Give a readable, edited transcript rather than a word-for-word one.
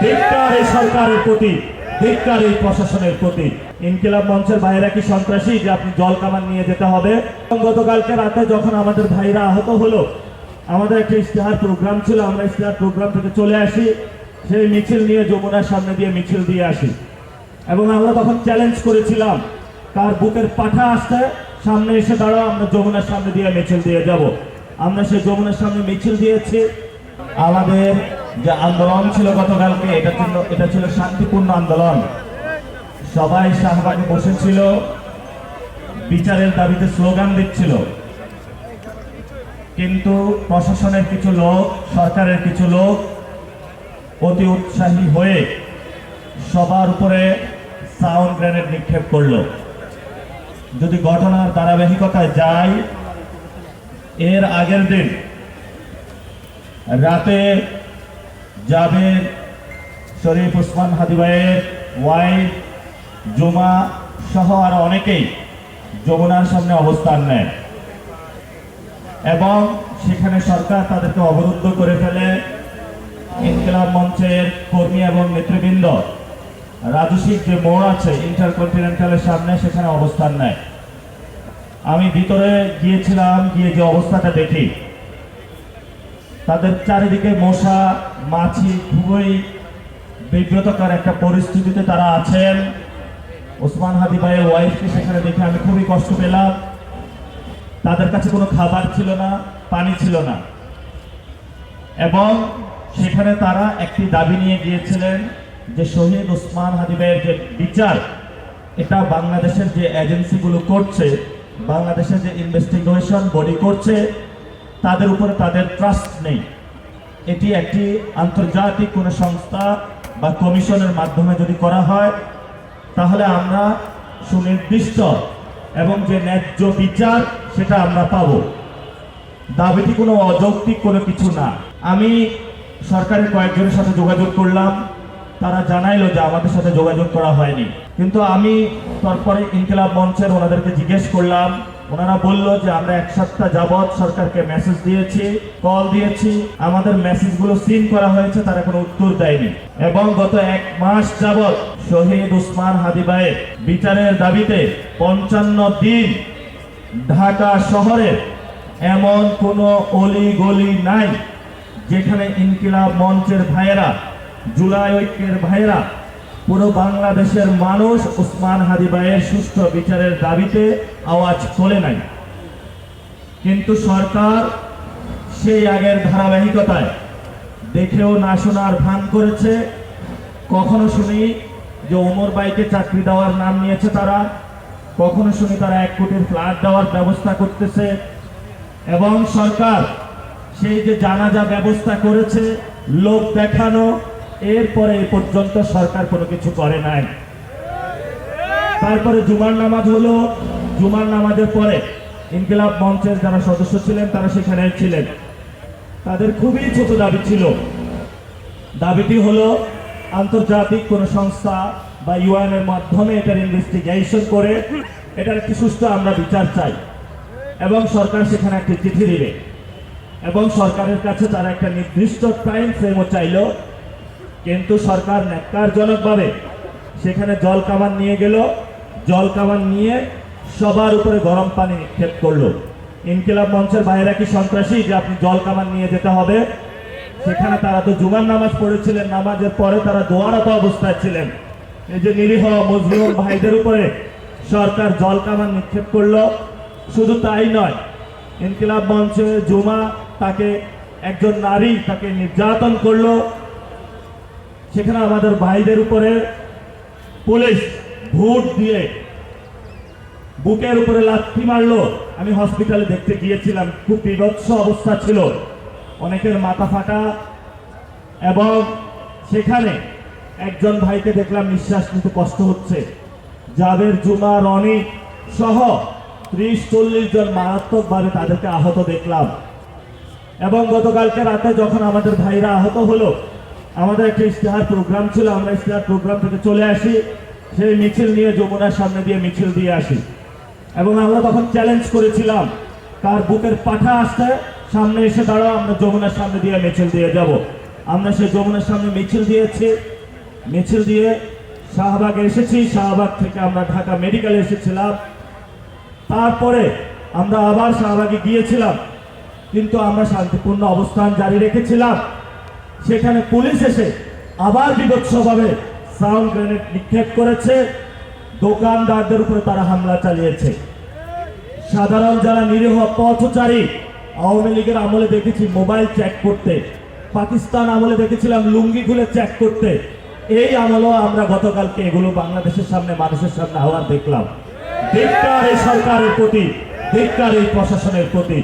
ধিক্কার এই সরকারের প্রতি, ধিক্কার এই প্রশাসনের প্রতি। ইনকিলাব মঞ্চের ভাইরা কি সন্ত্রাসী যে আপনি জল কামান নিয়ে যেতে হবে? গতকালকে রাতে যখন আমাদের ভাইরা আহত হলো, আমাদের একটা ইশতেহার প্রোগ্রাম ছিল, আমরা ইশতেহার প্রোগ্রাম থেকে চলে আসি, সেই মিছিল নিয়ে যমুনার সামনে দিয়ে মিছিল দিয়ে আসি। এবং আমরা তখন চ্যালেঞ্জ করেছিলাম, কার বুকের পাঠা আসতে সামনে এসে দাঁড়াও, আমরা যমুনার সামনে দিয়ে মিছিল দিয়ে যাব। আমরা সেই যমুনার সামনে মিছিল দিয়েছি। আমাদের যে আন্দোলন ছিল গতকালকে, এটা ছিল শান্তিপূর্ণ আন্দোলন। সবাই শাহবাগে বসেছিল, বিচারের দাবিতে স্লোগান দিচ্ছিল। কিন্তু প্রশাসনের কিছু লোক, সরকারের কিছু লোক অতি উৎসাহী হয়ে সবার উপরে সাউন্ড গ্রেনেড নিক্ষেপ করলো। যদি ঘটনার ধারাবাহিকতায় যাই, এর আগের দিন রাতে জাবেদ শরীফ ওসমান হাদি ভাইয়ের ওয়াইফ জুমা সহ আরো অনেকেই যমুনার সামনে অবস্থান নেয় এবং সেখানে সরকার তাদেরকে অবরুদ্ধ করে ফেলে। ইনকিলাব মঞ্চের কর্মী এবং নেতৃবৃন্দ রাজস্বিক যে মোড় আছে ইন্টারকন্টিনেন্টালের সামনে, সেখানে অবস্থান নেয়। আমি ভিতরে গিয়েছিলাম, গিয়ে যে অবস্থাটা দেখি, তাদের চারিদিকে মশা মাছি, খুবই বিব্রতকর একটা পরিস্থিতিতে তারা আছেন। ওসমান হাদি ভাইয়ের ওয়াইফকে সেখানে দেখে আমি খুবই কষ্ট পেলাম। তাদের কাছে কোনো খাবার ছিল না, পানি ছিল না, এবং সেখানে তারা একটি দাবি নিয়ে গিয়েছিলেন যে শহীদ ওসমান হাদি ভাইয়ের যে বিচার, এটা বাংলাদেশের যে এজেন্সিগুলো করছে, বাংলাদেশের যে ইনভেস্টিগেশন বডি করছে, তাদের উপরে তাদের ট্রাস্ট নেই। এটি একটি আন্তর্জাতিক কোনো সংস্থা বা কমিশনের মাধ্যমে যদি করা হয়, তাহলে আমরা সুনির্দিষ্ট এবং যে ন্যায্য বিচার সেটা আমরা পাব। দাবিটি কোনো অযৌক্তিক কোনো কিছু না। আমি সরকারের কয়েকজনের সাথে যোগাযোগ করলাম, তারা জানাইলো যে আমাদের সাথে যোগাযোগ করা হয়নি। কিন্তু আমি তারপরে ইনকিলাব মঞ্চের ওনাদেরকে জিজ্ঞেস করলাম, ওনারা বলল যে আমরা এক সপ্তাহ যাবৎ সরকারকে মেসেজ দিয়েছি, কল দিয়েছি, আমাদের মেসেজগুলো সিন করা হয়েছে, তারা কোনো উত্তর দেয়নি। এবং গত 1 মাস যাবৎ শহীদ ওসমান হাদি ভাইয়ের বিচারের দাবিতে 55 দিন ঢাকা শহরে এমন কোনো অলি গলি নাই যেখানে ইনকিলাব মঞ্চের ভাইয়েরা, জুলাই ঐক্যের ভাইয়েরা, পুরো বাংলাদেশের মানুষ ওসমান হাদি ভাইয়ের সুষ্ঠু বিচারের দাবিতে আওয়াজ তোলে নাই। কিন্তু সরকার সেই আগের ধারাবাহিকতায় দেখেও না শোনার ভান করেছে। কখনো শুনি যে ওমর ভাইকে চাকরি দেওয়ার নাম নিয়েছে তারা, কখনো শুনি তারা 1 কোটির ফ্ল্যাট দেওয়ার ব্যবস্থা করতেছে, এবং সরকার সেই যে জানাজা ব্যবস্থা করেছে লোক দেখানো, এরপরে এই পর্যন্ত সরকার কোনো কিছু করে নাই। তারপরে জুমার নামাজ হলো, জুমার নামাজের পরে ইনকিলাব মঞ্চের যারা সদস্য ছিলেন তারা সেখানে ছিলেন। তাদের খুবই ছোট দাবি ছিল। দাবিটি হলো আন্তর্জাতিক কোনো সংস্থা বা ইউএন এর মাধ্যমে এটার ইনভেস্টিগেশন করে এটার একটি সুষ্ঠু আমরা বিচার চাই, এবং সরকার সেখানে একটি চিঠি দিবে, এবং সরকারের কাছে তারা একটা নির্দিষ্ট টাইম ফ্রেমও চাইল। কিন্তু সরকার ন্যাক্কারজনকভাবে সেখানে জল কামান নিয়ে গেল, জল কামান নিয়ে সবার উপরে গরম পানি নিক্ষেপ করলো। ইনকিলাব মঞ্চের ভাইরা কি সন্ত্রাসী যে আপনি জল কামান নিয়ে যেতে হবে? সেখানে তারা তো জুমার নামাজ পড়েছিলেন, নামাজের পরে তারা দোয়ারত অবস্থায় ছিলেন। এই যে নিরীহ মজলুম ভাইদের উপরে সরকার জল কামান নিক্ষেপ করলো। শুধু তাই নয়, ইনকিলাব মঞ্চে জুমা, তাকে একজন নারী তাকে নির্যাতন করলো। সেখানে আমাদের ভাইদের উপরে পুলিশ ভোট দিয়ে বুকের উপরে লাথি মারলো। আমি হসপিটালে দেখতে গিয়েছিলাম, খুব বিভৎস অবস্থা ছিল, অনেকের মাথা ফাটা, এবং সেখানে একজন ভাইকে দেখলাম নিঃশ্বাস নিতে কষ্ট হচ্ছে। জাবের, জুমা, রনি সহ 30-40 জন মারাত্মকভাবে তাদেরকে আহত দেখলাম। এবং গতকালকে রাতে যখন আমাদের ভাইরা আহত হলো, আমাদের একটা ইশতেহার প্রোগ্রাম ছিল, আমরা ইশতেহার প্রোগ্রাম থেকে চলে আসি, সেই মিছিল নিয়ে যমুনার সামনে দিয়ে মিছিল দিয়ে আসি। এবং আমরা তখন চ্যালেঞ্জ করেছিলাম, কার বুকের পাঠা আসতে সামনে এসে দাঁড়াও, আমরা যমুনার সামনে দিয়ে মিছিল দিয়ে যাব। আমরা সেই যমুনার সামনে মিছিল দিয়েছি। মিছিল দিয়ে শাহবাগে এসেছি। শাহবাগ থেকে আমরা ঢাকা মেডিকেলে এসেছিলাম। তারপরে আমরা আবার শাহবাগে গিয়েছিলাম, কিন্তু আমরা শান্তিপূর্ণ অবস্থান জারি রেখেছিলাম। সেখানে পুলিশ এসে আবার বিভৎসভাবে সাউন্ড গ্রেনেড নিক্ষেপ করেছে, দোকানদারদের উপরে তারা হামলা চালিয়েছে। সাধারণ যারা নিরীহ পথচারী, আওয়ামী লীগের আমলে দেখেছি মোবাইল চেক করতে, পাকিস্তান আমলে দেখেছিলাম লুঙ্গি খুলে চেক করতে, এই আমলেও আমরা গতকালকে এগুলো বাংলাদেশের সামনে, মানুষের সামনে আহ্বান দেখলাম। ধিক্কার এই সরকারের প্রতি, ধিক্কার এই প্রশাসনের প্রতি।